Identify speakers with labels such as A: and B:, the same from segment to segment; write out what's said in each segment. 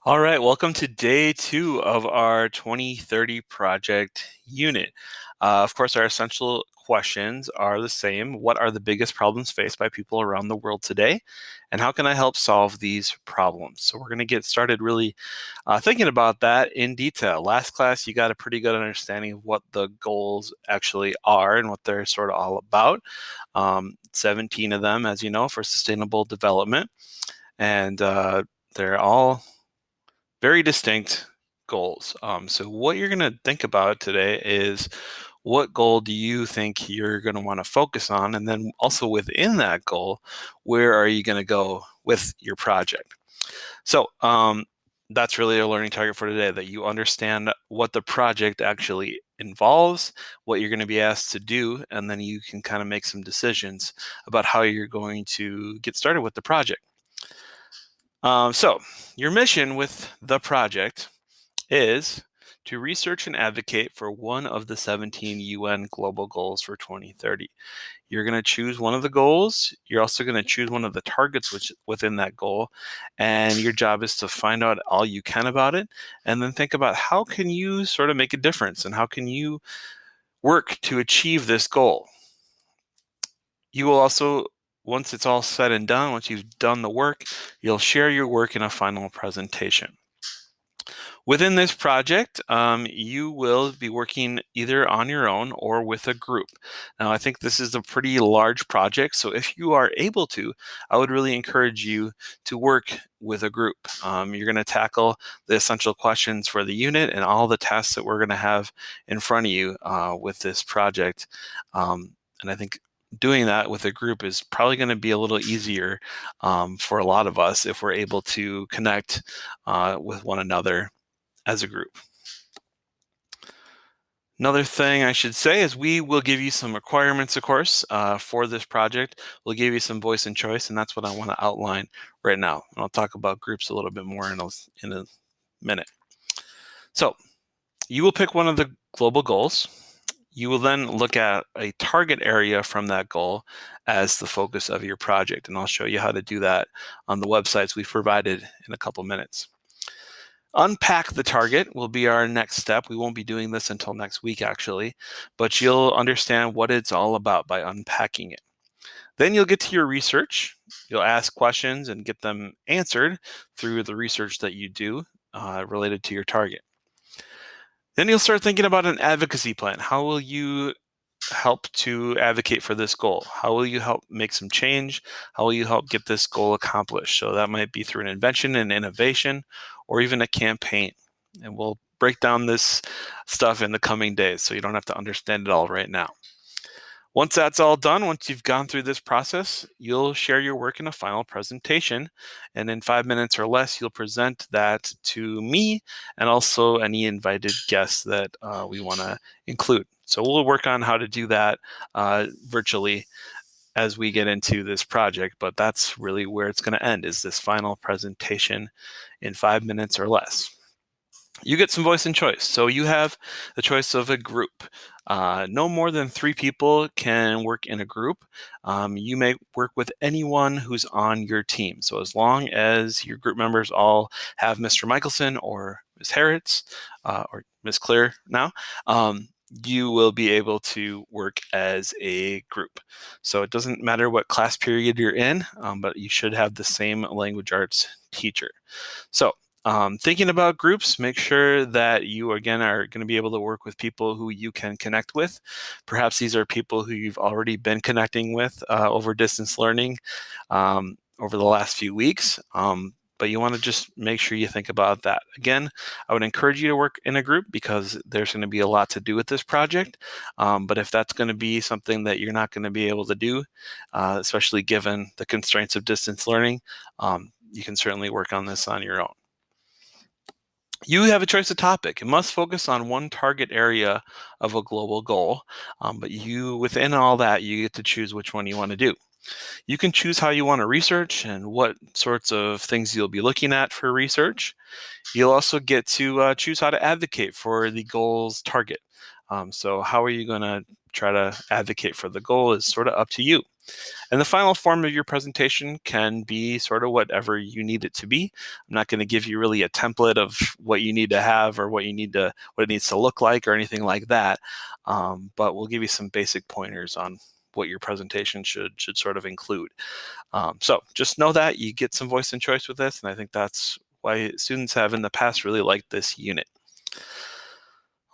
A: All right, welcome to day 2 of our 2030 project unit. Of course, our essential questions are the same. What are the biggest problems faced by people around the world today? And how can I help solve these problems? So we're going to get started really thinking about that in detail. Last class, you got a pretty good understanding of what the goals actually are and what they're sort of all about. 17 of them, as you know, for sustainable development. And they're all very distinct goals. So what you're going to think about today is what goal do you think you're going to want to focus on? And then also within that goal, where are you going to go with your project? So that's really a learning target for today, that you understand what the project actually involves, what you're going to be asked to do, and then you can kind of make some decisions about how you're going to get started with the project. So your mission with the project is to research and advocate for one of the 17 UN global goals for 2030. You're going to choose one of the goals. You're also going to choose one of the targets within that goal. And your job is to find out all you can about it and then think about how can you sort of make a difference and how can you work to achieve this goal. You will also, once it's all said and done, once you've done the work, you'll share your work in a final presentation. Within this project, you will be working either on your own or with a group. Now, I think this is a pretty large project, so if you are able to, I would really encourage you to work with a group. You're going to tackle the essential questions for the unit and all the tasks that we're going to have in front of you with this project. And I think doing that with a group is probably going to be a little easier for a lot of us if we're able to connect with one another as a group. Another thing I should say is we will give you some requirements, of course, for this project. We'll give you some voice and choice, and that's what I want to outline right now. And I'll talk about groups a little bit more in a minute. So you will pick one of the global goals. You will then look at a target area from that goal as the focus of your project. And I'll show you how to do that on the websites we've provided in a couple minutes. Unpack the target will be our next step. We won't be doing this until next week, actually, but you'll understand what it's all about by unpacking it. Then you'll get to your research. You'll ask questions and get them answered through the research that you do related to your target. Then you'll start thinking about an advocacy plan. How will you help to advocate for this goal? How will you help make some change? How will you help get this goal accomplished? So that might be through an invention and innovation or even a campaign. And we'll break down this stuff in the coming days so you don't have to understand it all right now. Once that's all done, once you've gone through this process, you'll share your work in a final presentation. And in 5 minutes or less, you'll present that to me and also any invited guests that we want to include. So we'll work on how to do that virtually as we get into this project, but that's really where it's going to end, is this final presentation in 5 minutes or less. You get some voice and choice. So you have the choice of a group. No more than 3 people can work in a group. You may work with anyone who's on your team. So as long as your group members all have Mr. Michelson or Ms. Harritz or Ms. Clear now, you will be able to work as a group. So it doesn't matter what class period you're in, but you should have the same language arts teacher. So thinking about groups, make sure that you, again, are going to be able to work with people who you can connect with. Perhaps these are people who you've already been connecting with over distance learning over the last few weeks. But you want to just make sure you think about that. Again, I would encourage you to work in a group because there's going to be a lot to do with this project. But if that's going to be something that you're not going to be able to do, especially given the constraints of distance learning, you can certainly work on this on your own. You have a choice of topic. It must focus on one target area of a global goal, but within all that, you get to choose which one you want to do. You can choose how you want to research and what sorts of things you'll be looking at for research. You'll also get to choose how to advocate for the goal's target. So how are you going to try to advocate for the goal is sort of up to you. And the final form of your presentation can be sort of whatever you need it to be. I'm not going to give you really a template of what you need to have or what it needs to look like or anything like that. But we'll give you some basic pointers on what your presentation should sort of include. So just know that you get some voice and choice with this, and I think that's why students have in the past really liked this unit.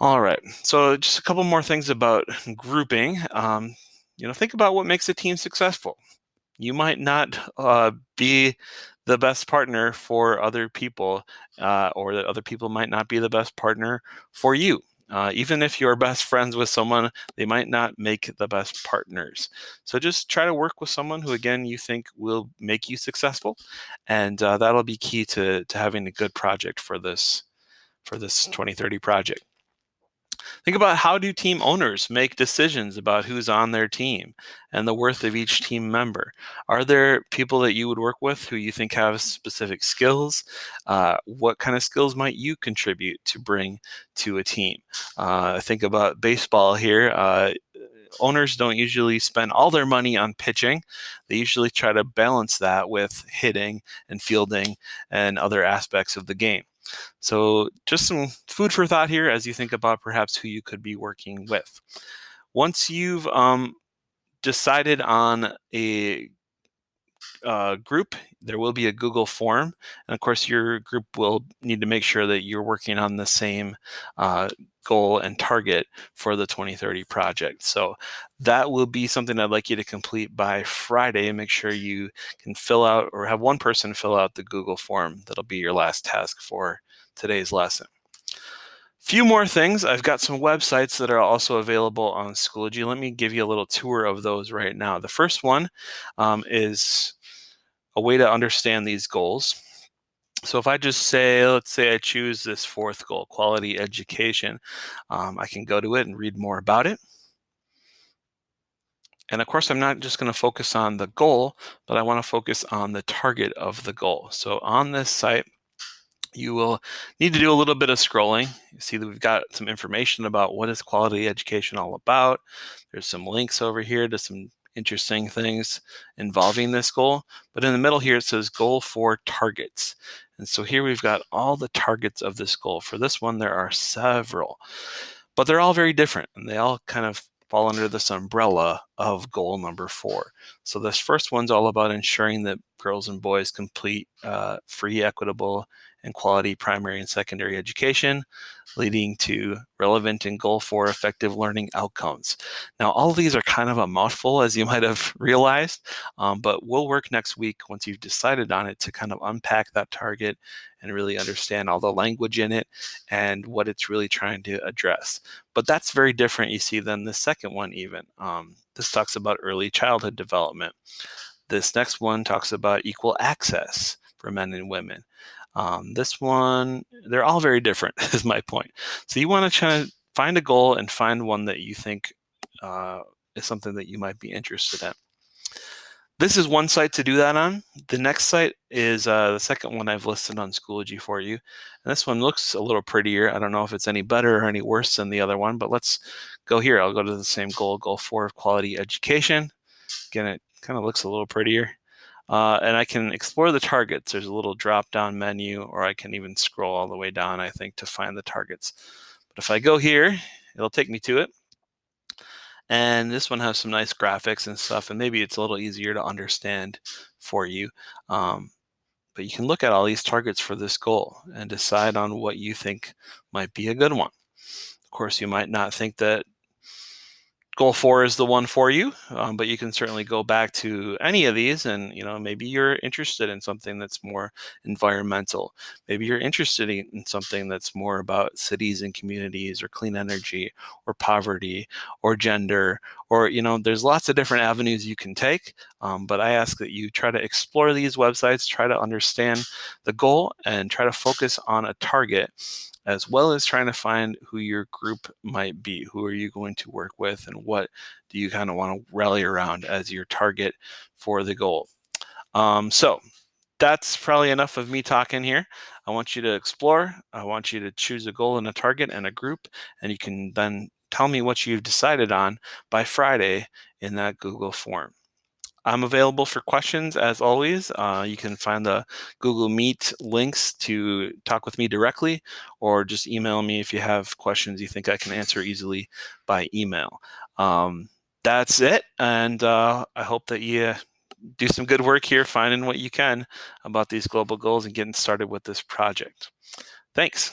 A: All right, so just a couple more things about grouping. Think about what makes a team successful. You might not be the best partner for other people, or that other people might not be the best partner for you. Even if you're best friends with someone, they might not make the best partners. So just try to work with someone who, again, you think will make you successful, and that'll be key to having a good project for this 2030 project. Think about, how do team owners make decisions about who's on their team and the worth of each team member? Are there people that you would work with who you think have specific skills? What kind of skills might you contribute to bring to a team? Think about baseball here. Owners don't usually spend all their money on pitching. They usually try to balance that with hitting and fielding and other aspects of the game. So just some food for thought here as you think about perhaps who you could be working with. Once you've decided on a group, there will be a Google form. And of course, your group will need to make sure that you're working on the same goal and target for the 2030 project. So that will be something I'd like you to complete by Friday. Make sure you can fill out, or have one person fill out, the Google form. That'll be your last task for today's lesson. Few more things. I've got some websites that are also available on Schoology. Let me give you a little tour of those right now. The first one is a way to understand these goals. So if I just say, let's say I choose this fourth goal, quality education, I can go to it and read more about it. And of course, I'm not just going to focus on the goal, but I want to focus on the target of the goal. So on this site, you will need to do a little bit of scrolling. You see that we've got some information about what is quality education all about. There's some links over here to some interesting things involving this goal. But in the middle here, it says goal for targets. And so here we've got all the targets of this goal. For this one, there are several, but they're all very different, and they all kind of fall under this umbrella of goal number 4. So this first one's all about ensuring that girls and boys complete free, equitable, and quality primary and secondary education, leading to relevant and goal 4 effective learning outcomes. Now, all of these are kind of a mouthful, as you might have realized, but we'll work next week, once you've decided on it, to kind of unpack that target and really understand all the language in it and what it's really trying to address. But that's very different, you see, than the second one even. This talks about early childhood development. This next one talks about equal access for men and women. This one, they're all very different, is my point. So you want to try to find a goal and find one that you think is something that you might be interested in. This is one site to do that on. The next site is the second one I've listed on Schoology for you. And this one looks a little prettier. I don't know if it's any better or any worse than the other one, but let's go here. I'll go to the same goal 4 of quality education. Again, it kind of looks a little prettier. And I can explore the targets. There's a little drop-down menu, or I can even scroll all the way down, I think, to find the targets. But if I go here, it'll take me to it. And this one has some nice graphics and stuff, and maybe it's a little easier to understand for you. But you can look at all these targets for this goal and decide on what you think might be a good one. Of course, you might not think that goal 4 is the one for you, but you can certainly go back to any of these, and maybe you're interested in something that's more environmental. Maybe you're interested in something that's more about cities and communities, or clean energy, or poverty, or gender, or there's lots of different avenues you can take. But I ask that you try to explore these websites, try to understand the goal, and try to focus on a target, as well as trying to find who your group might be. Who are you going to work with, and what do you kind of want to rally around as your target for the goal? So that's probably enough of me talking here. I want you to explore. I want you to choose a goal and a target and a group, and you can then tell me what you've decided on by Friday in that Google form. I'm available for questions as always. You can find the Google Meet links to talk with me directly, or just email me if you have questions you think I can answer easily by email. That's it, and I hope that you do some good work here, finding what you can about these global goals and getting started with this project. Thanks.